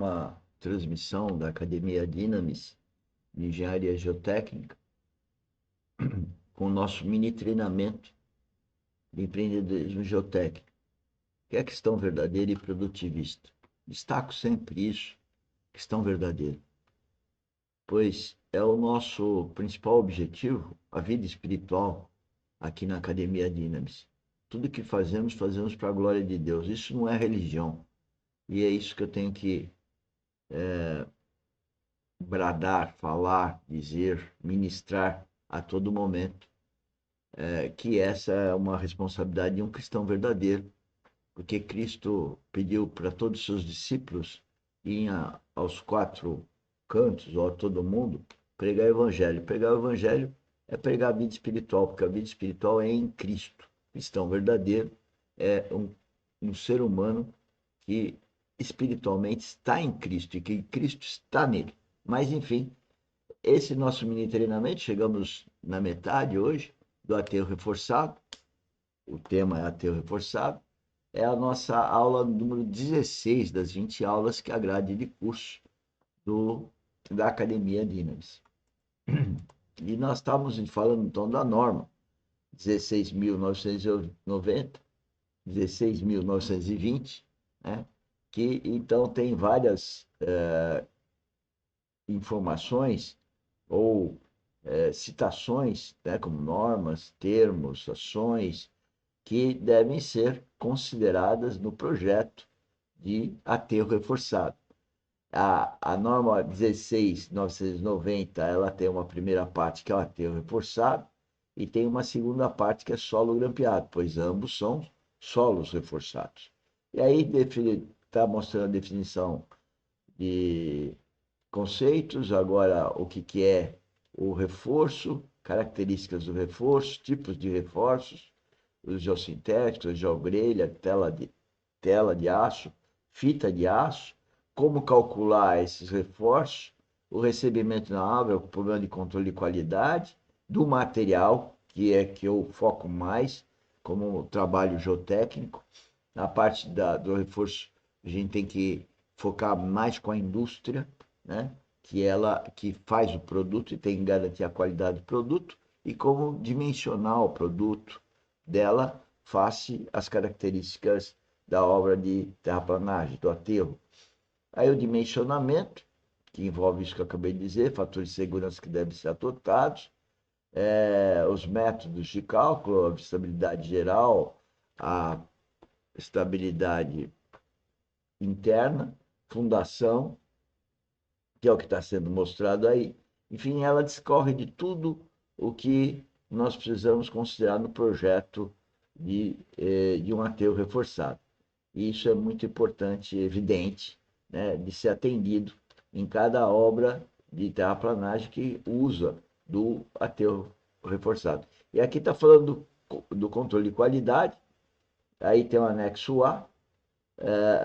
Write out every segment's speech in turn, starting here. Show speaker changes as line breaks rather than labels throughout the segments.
uma transmissão da Academia Dynamis de Engenharia Geotécnica com o nosso mini treinamento de empreendedorismo geotécnico, que é a questão verdadeira e produtivista. Destaco sempre isso, questão verdadeira, pois é o nosso principal objetivo, a vida espiritual aqui na Academia Dynamis. Tudo que fazemos, fazemos para a glória de Deus. Isso não é religião. E é isso que eu tenho que bradar, falar, dizer, ministrar a todo momento, que essa é uma responsabilidade de um cristão verdadeiro, porque Cristo pediu para todos os seus discípulos irem aos quatro cantos, ou a todo mundo, pregar o evangelho. Pregar o evangelho é pregar a vida espiritual, porque a vida espiritual é em Cristo. O cristão verdadeiro é um ser humano que espiritualmente está em Cristo e que Cristo está nele. Mas, enfim, esse nosso mini treinamento, chegamos na metade hoje do aterro reforçado. O tema é aterro reforçado. É a nossa aula número 16 das 20 aulas que é a grade de curso da Academia Dynamis. E nós estávamos falando então da norma 16.990, 16.920, né? Que então tem várias informações ou citações, né, como normas, termos, ações, que devem ser consideradas no projeto de aterro reforçado. A norma 16.990, ela tem uma primeira parte que é o aterro reforçado e tem uma segunda parte que é solo grampeado, pois ambos são solos reforçados. E aí está mostrando a definição de conceitos, agora o que é o reforço, características do reforço, tipos de reforços, os geossintéticos, geogrelha, tela de aço, fita de aço, como calcular esses reforços, o recebimento na obra, o problema de controle de qualidade, do material, que é que eu foco mais, como trabalho geotécnico. Na parte do reforço, a gente tem que focar mais com a indústria, né? Que ela que faz o produto e tem que garantir a qualidade do produto, e como dimensionar o produto dela face às características da obra de terraplanagem, do aterro. Aí o dimensionamento, que envolve isso que eu acabei de dizer, fatores de segurança que devem ser adotados, os métodos de cálculo, a estabilidade geral, a estabilidade interna, fundação, que é o que está sendo mostrado aí. Enfim, ela discorre de tudo o que nós precisamos considerar no projeto de um aterro reforçado. E isso é muito importante, evidente, né, de ser atendido em cada obra de terraplanagem que usa do aterro reforçado. E aqui está falando do controle de qualidade, aí tem o anexo A,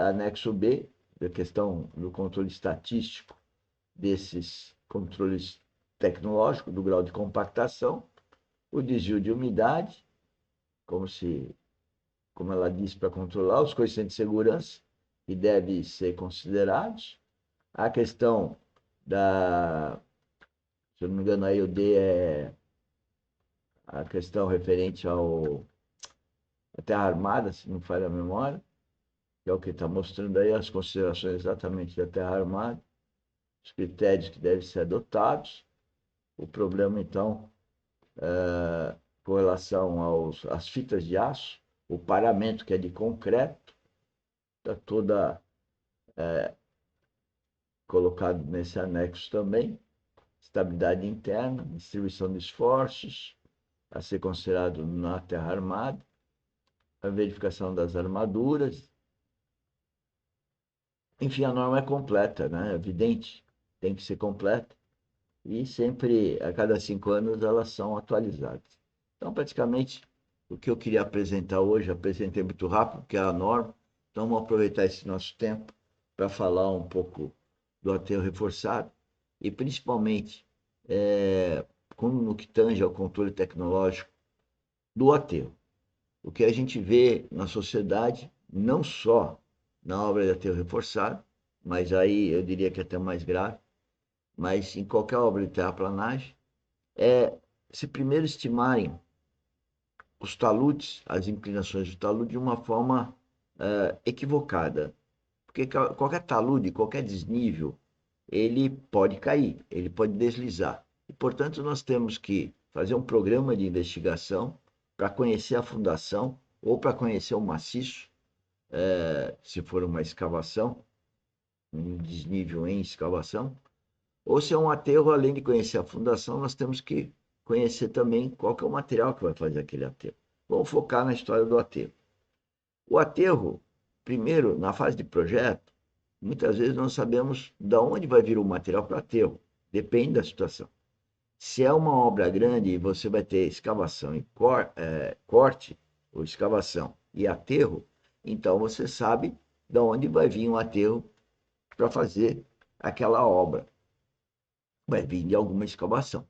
anexo B, da questão do controle estatístico desses controles tecnológicos, do grau de compactação, o desvio de umidade, como ela diz, para controlar os coeficientes de segurança que devem ser considerados, a questão se eu não me engano, aí o D é a questão referente à terra armada, se não falha a memória, que é o que está mostrando aí as considerações exatamente da terra armada, os critérios que devem ser adotados, o problema, então, com relação às fitas de aço, o paramento que é de concreto, está toda colocado nesse anexo também, estabilidade interna, distribuição de esforços, a ser considerado na terra armada, a verificação das armaduras. Enfim, a norma é completa, né? É evidente, tem que ser completa. E sempre, a cada 5 anos, elas são atualizadas. Então, praticamente, o que eu queria apresentar hoje, apresentei muito rápido, porque é a norma. Então, vamos aproveitar esse nosso tempo para falar um pouco do aterro reforçado e, principalmente, como no que tange ao controle tecnológico do aterro. O que a gente vê na sociedade, não só na obra de aterro reforçado, mas aí eu diria que é até mais grave. Mas em qualquer obra de terraplanagem, é se primeiro estimarem os taludes, as inclinações do talude de uma forma equivocada. Porque qualquer talude, qualquer desnível, ele pode cair, ele pode deslizar. E, portanto, nós temos que fazer um programa de investigação para conhecer a fundação ou para conhecer o maciço, se for uma escavação, um desnível em escavação, ou se é um aterro, além de conhecer a fundação, nós temos que conhecer também qual que é o material que vai fazer aquele aterro. Vamos focar na história do aterro. O aterro, primeiro, na fase de projeto, muitas vezes não sabemos de onde vai vir o material para o aterro. Depende da situação. Se é uma obra grande e você vai ter escavação e corte, ou escavação e aterro, então você sabe de onde vai vir o aterro para fazer aquela obra. Vai vir de alguma escavação.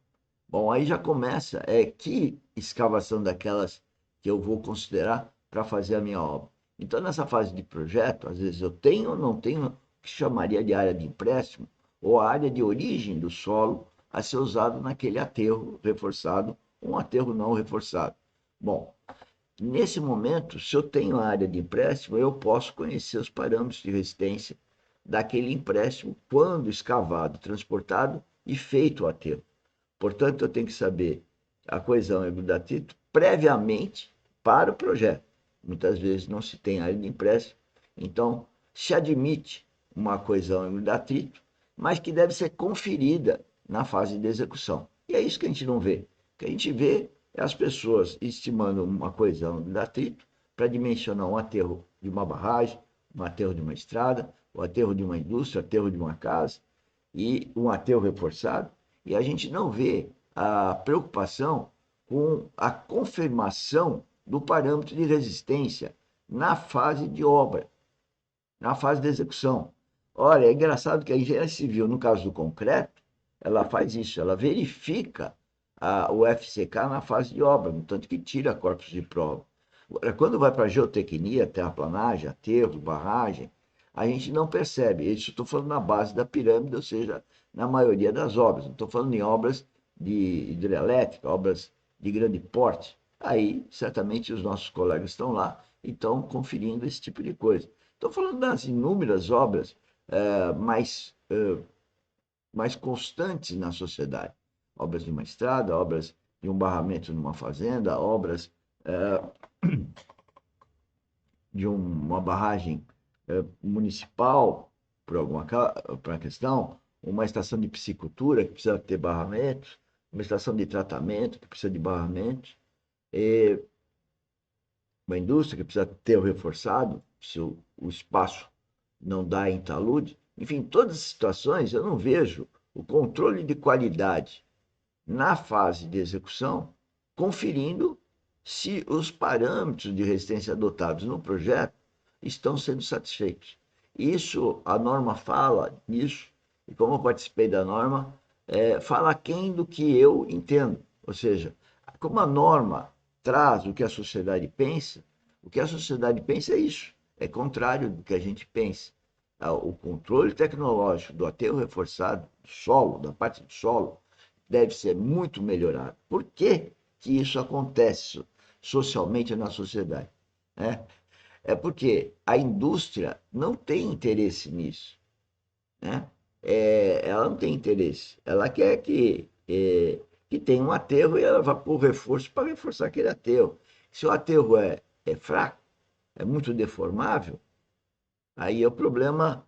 Bom, aí já começa, que escavação daquelas que eu vou considerar para fazer a minha obra. Então, nessa fase de projeto, às vezes eu tenho ou não tenho o que chamaria de área de empréstimo, ou a área de origem do solo a ser usado naquele aterro reforçado, ou um aterro não reforçado. Bom, nesse momento, se eu tenho a área de empréstimo, eu posso conhecer os parâmetros de resistência daquele empréstimo quando escavado, transportado e feito o aterro. Portanto, eu tenho que saber a coesão e o atrito previamente para o projeto. Muitas vezes não se tem área de empréstimo, então se admite uma coesão e atrito, mas que deve ser conferida na fase de execução. E é isso que a gente não vê. O que a gente vê é as pessoas estimando uma coesão e atrito para dimensionar um aterro de uma barragem, um aterro de uma estrada, o aterro de uma indústria, o aterro de uma casa e um aterro reforçado. E a gente não vê a preocupação com a confirmação do parâmetro de resistência na fase de obra, na fase de execução. Olha, é engraçado que a engenharia civil, no caso do concreto, ela faz isso, ela verifica o FCK na fase de obra, no tanto que tira corpos de prova. Agora, quando vai para a geotecnia, terraplanagem, aterro, barragem, a gente não percebe. Isso estou falando na base da pirâmide, ou seja, na maioria das obras. Não estou falando em obras de hidrelétrica, obras de grande porte. Aí, certamente, os nossos colegas estão lá e estão conferindo esse tipo de coisa. Estou falando das inúmeras obras mais constantes na sociedade. Obras de uma estrada, obras de um barramento numa fazenda, obras de uma barragem municipal, por alguma questão, uma estação de piscicultura que precisa ter barramentos, uma estação de tratamento que precisa de barramentos, uma indústria que precisa ter o reforçado, se o espaço não dá em talude. Enfim, todas as situações eu não vejo o controle de qualidade na fase de execução, conferindo se os parâmetros de resistência adotados no projeto estão sendo satisfeitos. Isso, a norma fala nisso, e como eu participei da norma, fala aquém do que eu entendo. Ou seja, como a norma traz o que a sociedade pensa, o que a sociedade pensa é isso, é contrário do que a gente pensa. O controle tecnológico do aterro reforçado, do solo, da parte do solo, deve ser muito melhorado. Por que, que isso acontece socialmente na sociedade? Né? É porque a indústria não tem interesse nisso. Né? Ela não tem interesse. Ela quer que tenha um aterro e ela vai pôr reforço para reforçar aquele aterro. Se o aterro é fraco, é muito deformável, aí é o problema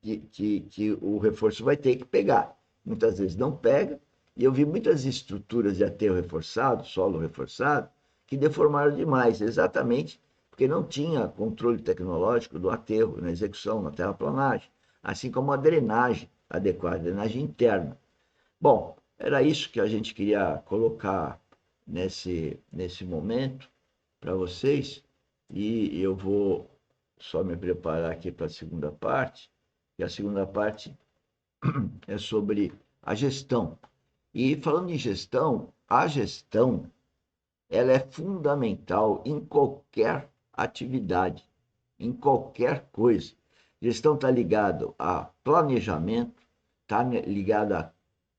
que o reforço vai ter que pegar. Muitas vezes não pega, e eu vi muitas estruturas de aterro reforçado, solo reforçado, que deformaram demais, exatamente porque não tinha controle tecnológico do aterro na execução, na terraplanagem, assim como a drenagem adequada, a drenagem interna. Bom, era isso que a gente queria colocar nesse momento para vocês, e eu vou só me preparar aqui para a segunda parte, e a segunda parte é sobre a gestão. E falando em gestão, a gestão ela é fundamental em qualquer atividade, em qualquer coisa. Gestão está ligado a planejamento,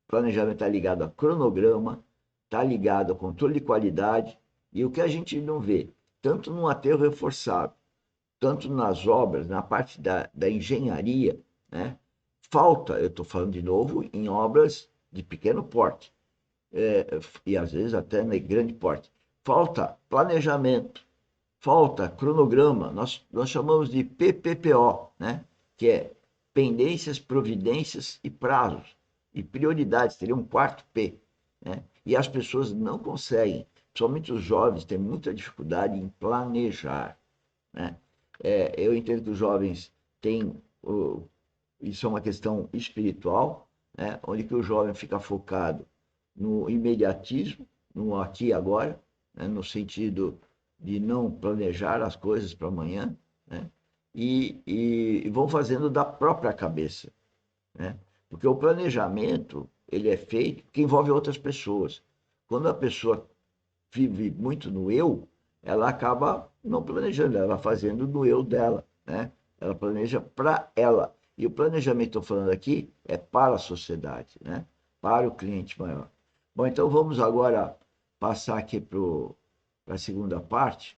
planejamento está ligado a cronograma, está ligado a controle de qualidade, e o que a gente não vê, tanto no aterro reforçado, tanto nas obras, na parte da engenharia, né? Falta, eu estou falando de novo, em obras de pequeno porte, e às vezes até de grande porte. Falta planejamento, falta cronograma, nós chamamos de PPPO, né? Que é pendências, providências e prazos. E prioridades, teria um quarto P. Né? E as pessoas não conseguem, principalmente os jovens, têm muita dificuldade em planejar. Né? Eu entendo que os jovens têm, isso é uma questão espiritual, né? Onde que o jovem fica focado no imediatismo, no aqui e agora, né? No sentido de não planejar as coisas para amanhã, né? E vão fazendo da própria cabeça, né? Porque o planejamento ele é feito que envolve outras pessoas. Quando a pessoa vive muito no eu, ela acaba não planejando, ela fazendo no eu dela, né? Ela planeja para ela. E o planejamento que estou falando aqui é para a sociedade, né? Para o cliente maior. Bom, então vamos agora passar aqui para a segunda parte.